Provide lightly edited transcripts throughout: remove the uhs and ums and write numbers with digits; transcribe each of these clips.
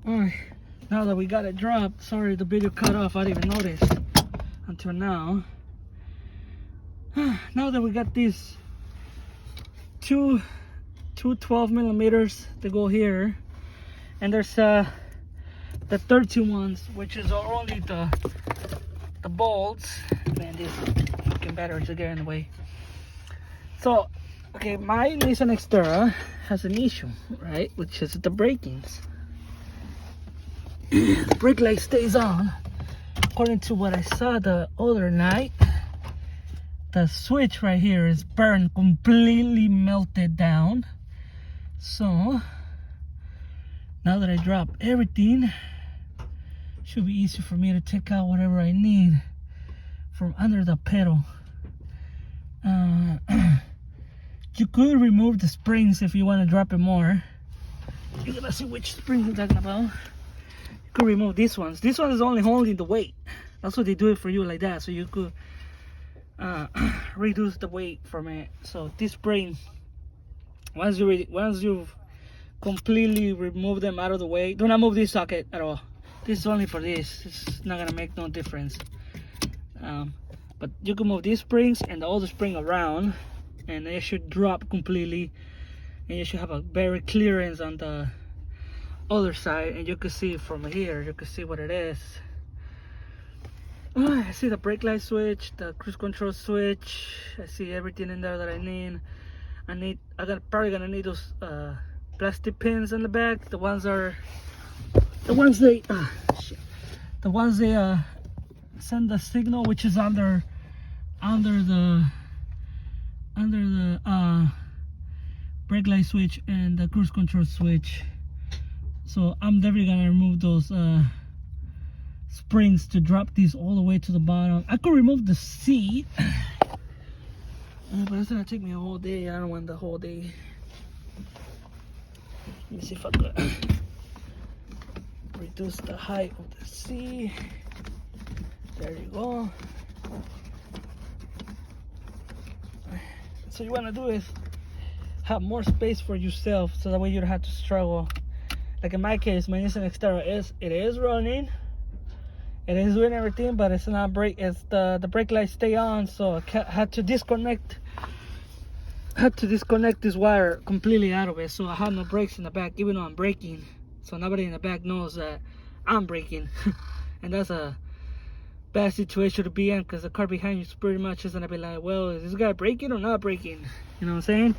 Alright, now that we got it dropped, sorry the video cut off, I didn't even notice until now. Now that we got these two 12 millimeters to go here, and there's the 13 ones, which is only the bolts. Man, these fucking batteries are getting in the way. So, okay, my Nissan Xterra has an issue, right? Which is the brakings. The brake light stays on. According to what I saw the other night, the switch right here is burned, completely melted down. So now that I drop everything, should be easy for me to take out whatever I need from under the pedal. You could remove the springs if you want to drop it more. You're gonna see which springs I'm talking about. You could remove these ones. This one is only holding the weight. That's what they do it for you like that, so you could reduce the weight from it. So this spring, once you've completely remove them out of the way, do not move this socket at all. This is only for this. It's not gonna make no difference. But you can move these springs and the other spring around, and it should drop completely, and you should have a better clearance on the other side, and you can see from here, you can see what it is. I see the brake light switch, the cruise control switch. I see everything in there that I need. Probably gonna need those plastic pins in the back. The ones they send the signal, which is under the brake light switch and the cruise control switch. So I'm definitely gonna remove those springs to drop these all the way to the bottom. I could remove the seat, but it's gonna take me a whole day. I don't want the whole day. Let me see if I could reduce the height of the seat. There you go. So you want to do is have more space for yourself, so that way you don't have to struggle. Like in my case, my Nissan Xterra is running. It is doing everything, but it's not brake. It's the brake lights stay on, so I had to disconnect this wire completely out of it. So I have no brakes in the back, even though I'm braking. So nobody in the back knows that I'm braking, and that's a bad situation to be in, because the car behind you is pretty much just gonna be like, well, is this guy braking or not braking? You know what I'm saying?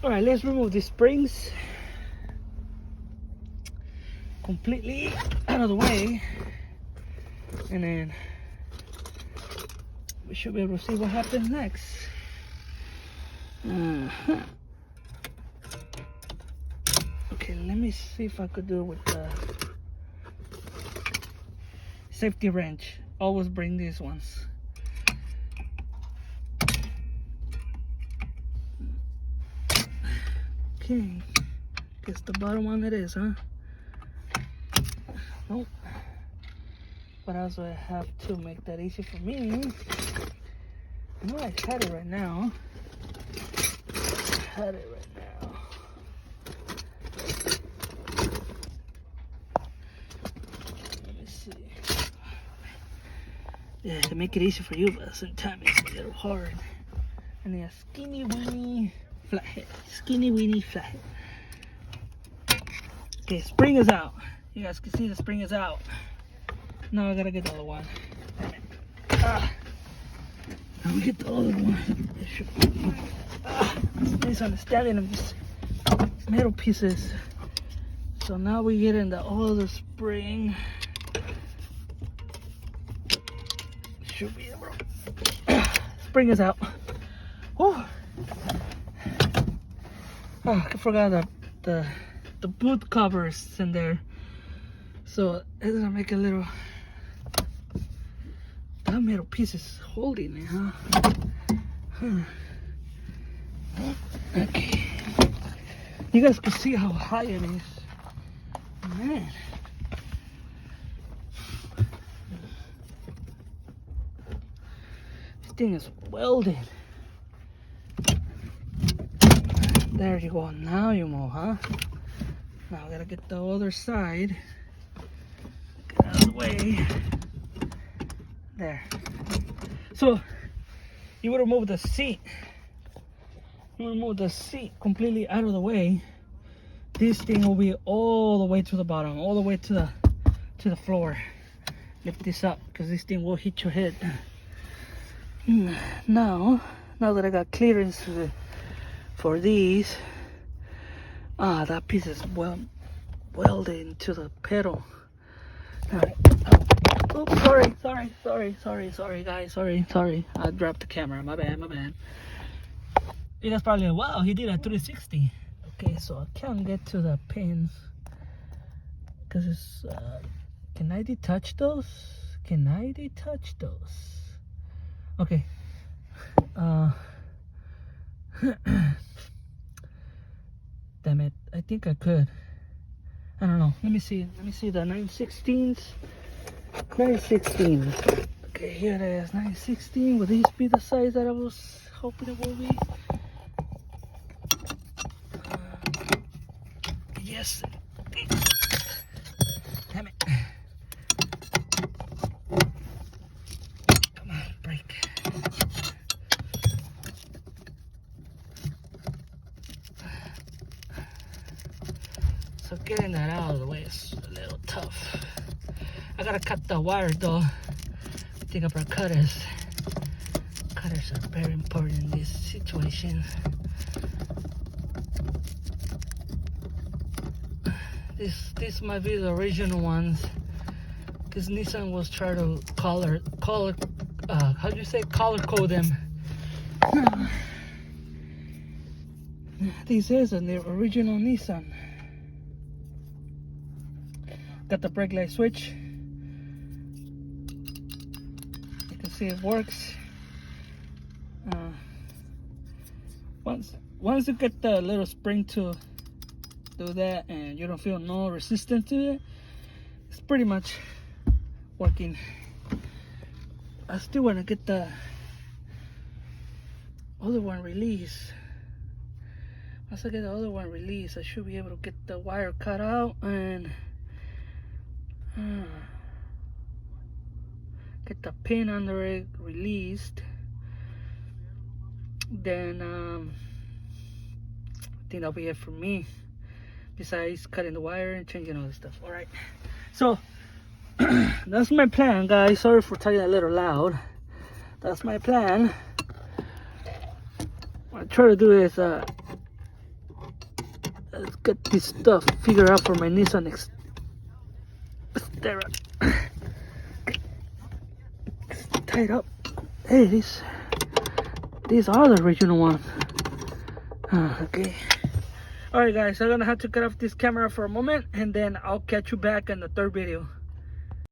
All right, let's remove these springs completely out of the way, and then we should be able to see what happens next. Okay, let me see if I could do it with the safety wrench. Always bring these ones. Okay, guess the bottom one it is, huh? Nope. But also I have to make that easy for me. I know I had it right now. Let me see. Yeah, to make it easy for you, but at the same time it's a little hard. And then a skinny weeny flathead. Okay, spring is out. You guys can see the spring is out. Now I gotta get the other one. Now we get the other one. Misunderstanding of these metal pieces. So now we get in the other spring. Should be bro. Spring is out. Oh, I forgot the boot covers in there. So it's gonna make a little. That metal piece is holding it, huh? Okay. You guys can see how high it is. Man. This thing is welded. There you go. Now you move, huh? Now I gotta get the other side. Get out of the way. There. So you would remove the seat. You remove the seat completely out of the way. This thing will be all the way to the bottom, all the way to the floor. Lift this up because this thing will hit your head. Now that I got clearance for these, that piece is welded into the pedal. All right. Oops, sorry guys, sorry. I dropped the camera, my bad. You guys probably like, wow, he did a 360. Okay, so I can't get to the pins because it's, can I detach those? Okay. Damn it, I think I could. I don't know, let me see the 9/16s. 9/16. Okay, here it is, 9/16. Will these be the size that I was hoping it will be? Yes. Damn it. Come on, break. So getting that out of the way is a little tough. I gotta cut the wire though. Think about cutters. Cutters are very important in this situation. This might be the original ones, because Nissan was trying to color how do you say, color code them. This is the original Nissan. Got the brake light switch. You can see it works. Once you get the little spring to do that and you don't feel no resistance to it, it's pretty much working. I still want to get the other one released. Once I get the other one released, I should be able to get the wire cut out and get the pin under it released. Then I think that'll be it for me, besides cutting the wire and changing all this stuff. All right, so that's my plan, guys. Sorry for talking a little loud. That's my plan. What I try to do is let's get this stuff figured out for my Nissan Xterra. It's tied up. Hey, these are the original ones. Okay. Alright guys, I'm gonna have to cut off this camera for a moment and then I'll catch you back in the third video.